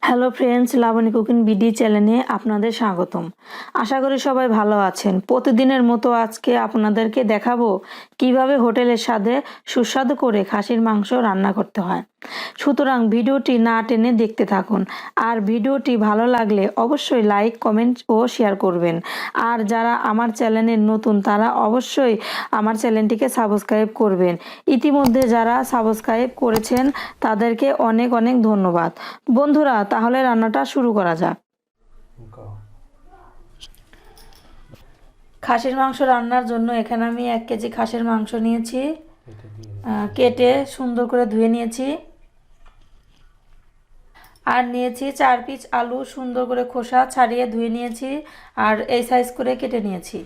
Hello friends, Laboni cooking BD চ্যানেলে আপনাদের স্বাগতম। আশা করি সবাই ভালো আছেন। প্রতিদিনের মতো আজকে আপনাদেরকে দেখাবো কিভাবে হোটেলের স্বাদে সুস্বাদু করে খাসির মাংস রান্না করতে হয়। সুতরাং ভিডিওটি না টেনে দেখতে থাকুন। আর ভিডিওটি ভালো লাগলে অবশ্যই লাইক, কমেন্ট ও শেয়ার করবেন। আর যারা আমার চ্যানেলে নতুন তারা অবশ্যই আমার চ্যানেলটিকে সাবস্ক্রাইব করবেন। ইতিমধ্যে যারা সাবস্ক্রাইব করেছেন তাদেরকে অনেক অনেক ধন্যবাদ। বন্ধুরা, তাহলে রান্নাটা শুরু করা যাক। খাসির মাংস রান্নার জন্য এখানে আমি 1 কেজি খাসির মাংস নিয়েছি, কেটে সুন্দর করে ধুয়ে নিয়েছি। আর নিয়েছি 4 পিস আলু, সুন্দর করে খোসা ছাড়িয়ে ধুয়ে নিয়েছি আর এই সাইজ করে কেটে নিয়েছি।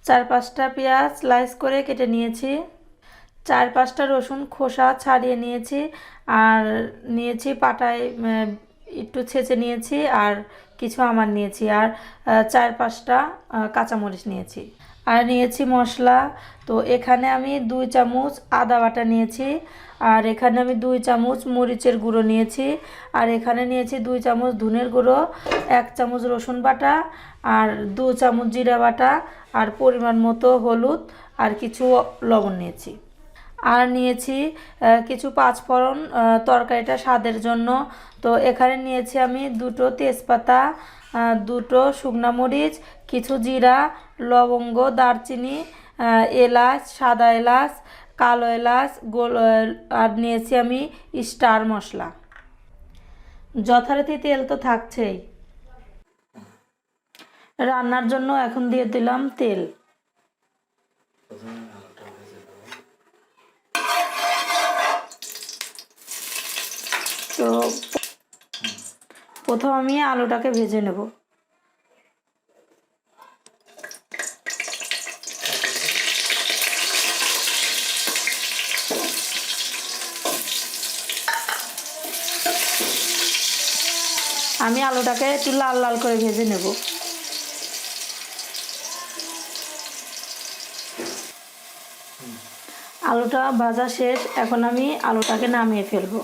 4-5টা পেঁয়াজ স্লাইস করে কেটে নিয়েছি। 4-5টা রসুন খোসা ছাড়িয়ে নিয়েছি আর নিয়েছি পাটায় একটু ছেঁচে নিয়েছি আর কিছু আমার নিয়েছি আর 4-5টা কাঁচামরিচ নিয়েছি। আর নিয়েছি মশলা। তো এখানে আমি 2 চামচ আদা বাটা নিয়েছি আর এখানে আমি 2 চামচ মরিচের গুঁড়ো নিয়েছি আর এখানে নিয়েছি 2 চামচ ধনের গুঁড়ো, 1 চামচ রসুন বাটা আর 2 চামচ জিরা বাটা আর পরিমাণ মতো হলুদ আর কিছু লবণ নিয়েছি। আর নিয়েছি কিছু পাঁচফোড়ন তরকারিটা স্বাদের জন্য। তো এখানে নিয়েছি আমি 2টো তেজপাতা, 2টো শুকনো মরিচ, কিছু জিরা, লবঙ্গ, দারচিনি, এলাচ, সাদা এলাচ, কালো এলাচ, গোল, আর নিয়েছি আমি স্টার মশলা। যথারীতি তেল তো থাকছেই। রান্নার জন্য এখন দিয়ে দিলাম তেল। তো প্রথম আমি আলুটাকে ভেজে নেব। আমি আলুটাকে একটু লাল লাল করে ভেজে নেব। আলুটা ভাজা শেষ, এখন আমি আলুটাকে নামিয়ে ফেলবো।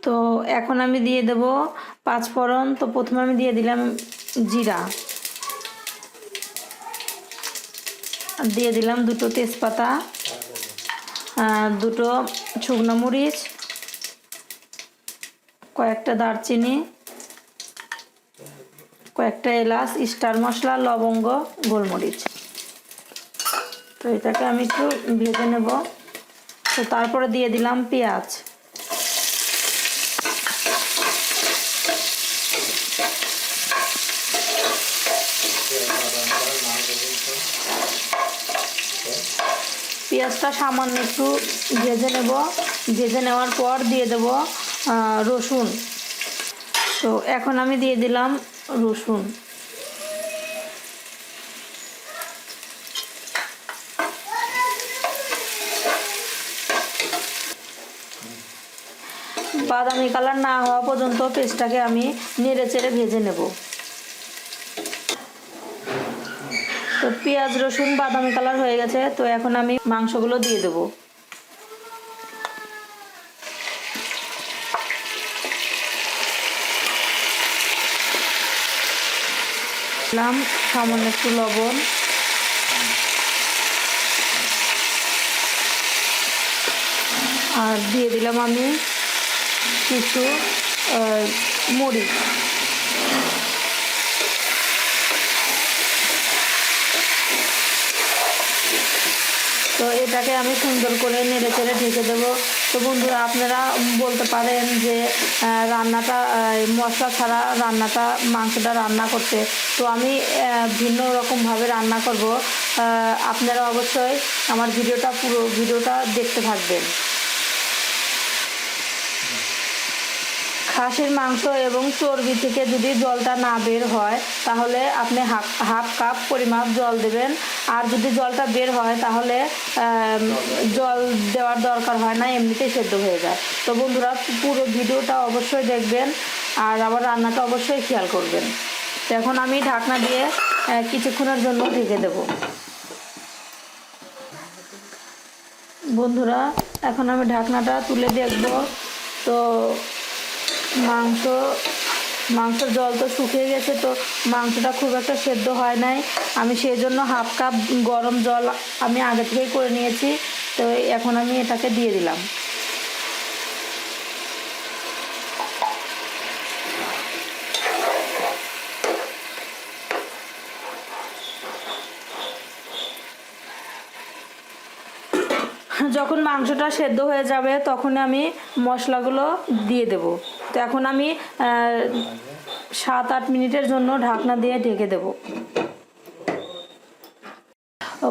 তো এখন আমি দিয়ে দেব পাঁচফোড়ন। তো প্রথমে আমি দিয়ে দিলাম জিরা, দিয়ে দিলাম 2টো তেজপাতা, 2টো শুকনো মরিচ, কয়েকটা দারচিনি, কয়েকটা এলাচ, স্টার মশলা, লবঙ্গ, গোলমরিচ। তো এটাকে আমি একটু ভেজে নেব। তো তারপরে দিয়ে দিলাম পেঁয়াজ। পেঁয়াজটা সামান্য একটু ভেজে নেব। ভেজে নেওয়ার পর দিয়ে দেব রসুন। তো এখন আমি দিয়ে দিলাম রসুন। বাদামি কালার না হওয়া পর্যন্ত পেস্টটাকে আমি নেড়ে চেড়ে ভেজে নেব। তো পেঁয়াজ রসুন বাদামি কালার হয়ে গেছে। তো এখন আমি মাংসগুলো দিয়ে দেব। দিলাম সামান্য একটু লবণ, আর দিয়ে দিলাম আমি কিছু মরিচ। তো এটাকে আমি সুন্দর করে নেড়ে চেড়ে ঢেকে দেবো। তো বন্ধুরা, আপনারা বলতে পারেন যে রান্নাটা মশলা ছাড়া রান্নাটা মাংসটা রান্না করতে। তো আমি ভিন্ন রকমভাবে রান্না করব। আপনারা অবশ্যই আমার পুরো ভিডিওটা দেখতে থাকবেন। খাসির মাংস এবং চর্বি থেকে যদি জলটা না বের হয় তাহলে আপনি হাফ কাপ পরিমাপ জল দেবেন। আর যদি জলটা বের হয় তাহলে জল দেওয়ার দরকার হয় না, এমনিতেই সেদ্ধ হয়ে যায়। তো বন্ধুরা, পুরো ভিডিওটা অবশ্যই দেখবেন আর আমার রান্নাটা অবশ্যই খেয়াল করবেন। তো এখন আমি ঢাকনা দিয়ে কিছুক্ষণের জন্য ঢেকে দেব। বন্ধুরা, এখন আমি ঢাকনাটা তুলে দেখব। তো মাংসর জল তো শুকিয়ে গেছে, তো মাংসটা খুব একটা সেদ্ধ হয় নাই। আমি সেই জন্য হাফ কাপ গরম জল আমি আগে থেকেই করে নিয়েছি। তো এখন আমি এটাকে দিয়ে দিলাম। যখন মাংসটা সেদ্ধ হয়ে যাবে তখন আমি মশলাগুলো দিয়ে দেব। তো এখন আমি 7-8 মিনিটের জন্য ঢাকনা দিয়ে ঢেকে দেব।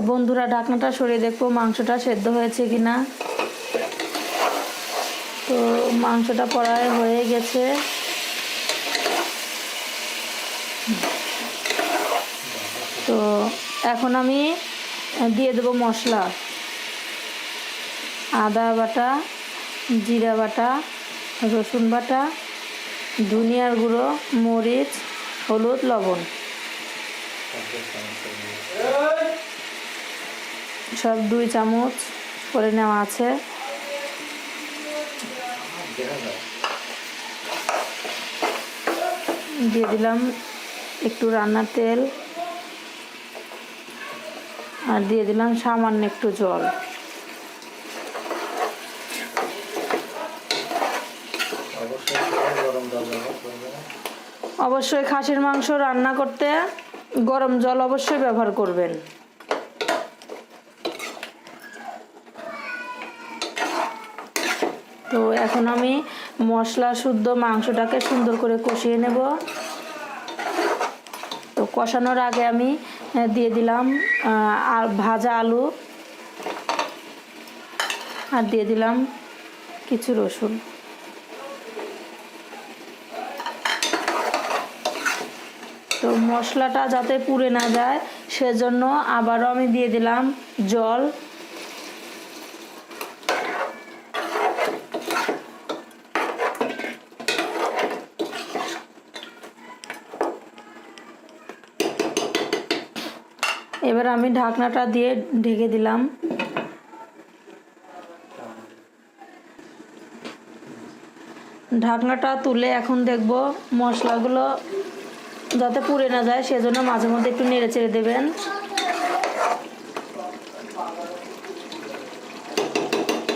বন্ধুরা, ঢাকনাটা সরিয়ে দেখবো মাংসটা সেদ্ধ হয়েছে কিনা। তো মাংসটা প্রায় হয়ে গেছে। তো এখন আমি দিয়ে দেব মশলা। আদা বাটা, জিরা বাটা, রসুন বাটা, ধনিয়ার গুঁড়ো, মরিচ, হলুদ, লবণ সব 2 চামচ করে নেওয়া আছে। দিয়ে দিলাম একটু রান্নার তেল, আর দিয়ে দিলাম সামান্য একটু জল। অবশ্যই খাসির মাংস রান্না করতে গরম জল অবশ্যই ব্যবহার করবেন। তো এখন আমি মশলা শুদ্ধ মাংসটাকে সুন্দর করে কষিয়ে নেব। তো কষানোর আগে আমি দিয়ে দিলাম আর ভাজা আলু, আর দিয়ে দিলাম কিছু রসুন। তো মশলাটা যাতে পুড়ে না যায় সেজন্য আবারও আমি দিয়ে দিলাম জল। এবার আমি ঢাকনাটা দিয়ে ঢেকে দিলাম। ঢাকনাটা তুলে এখন দেখব মশলাগুলো যাতে পুড়ে না যায় সেজন্য মাঝে মধ্যে একটু নেড়ে চেড়ে দেবেন।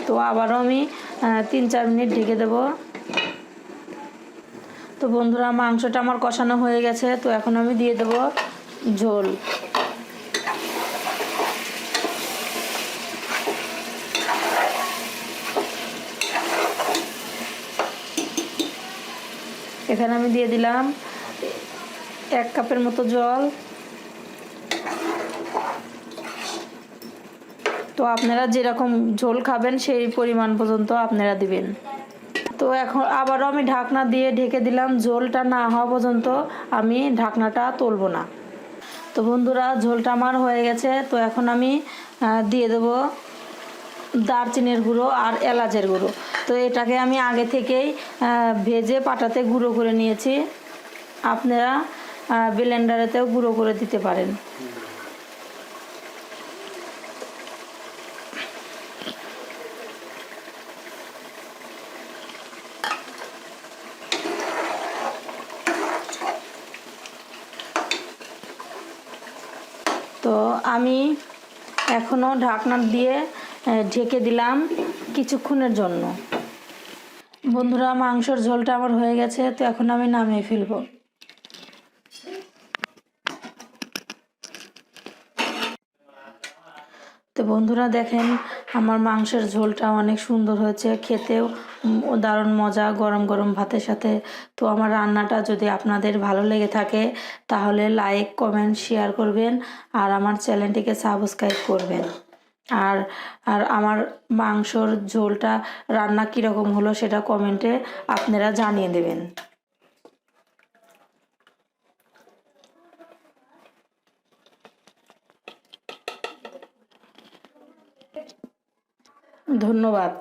তো আবারও আমি 3-4 মিনিট ঢেকে দেব। তো বন্ধুরা, মাংসটা আমার কষানো হয়ে গেছে। তো এখন আমি দিয়ে দেব ঝোল। এখানে আমি দিয়ে দিলাম 1 কাপের মতো জল। তো আপনারা যেরকম ঝোল খাবেন সেই পরিমাণ পর্যন্ত আপনারা দিবেন। তো এখন আবারও আমি ঢাকনা দিয়ে ঢেকে দিলাম। ঝোলটা না হওয়া পর্যন্ত আমি ঢাকনাটা তুলব না। তো বন্ধুরা, ঝোলটা আমার হয়ে গেছে। তো এখন আমি দিয়ে দেব দারচিনির গুঁড়ো আর এলাচের গুঁড়ো। তো এটাকে আমি আগে থেকেই ভেজে পাটাতে গুঁড়ো করে নিয়েছি। আপনারা ব্লেন্ডারেতেও গুঁড়ো করে দিতে পারেন। তো আমি এখনও ঢাকনা দিয়ে ঢেকে দিলাম কিছুক্ষণের জন্য। বন্ধুরা, মাংসের ঝোলটা আমার হয়ে গেছে। তো এখন আমি নামিয়ে ফেলবো। তো বন্ধুরা দেখেন, আমার মাংসের ঝোলটা অনেক সুন্দর হয়েছে, খেতেও দারুণ মজা গরম গরম ভাতের সাথে। তো আমার রান্নাটা যদি আপনাদের ভালো লেগে থাকে তাহলে লাইক, কমেন্ট, শেয়ার করবেন, আর আমার চ্যানেলটিকে সাবস্ক্রাইব করবেন। আর আর আমার মাংসর ঝোলটা রান্না কীরকম হলো সেটা কমেন্টে আপনারা জানিয়ে দেবেন। ধন্যবাদ।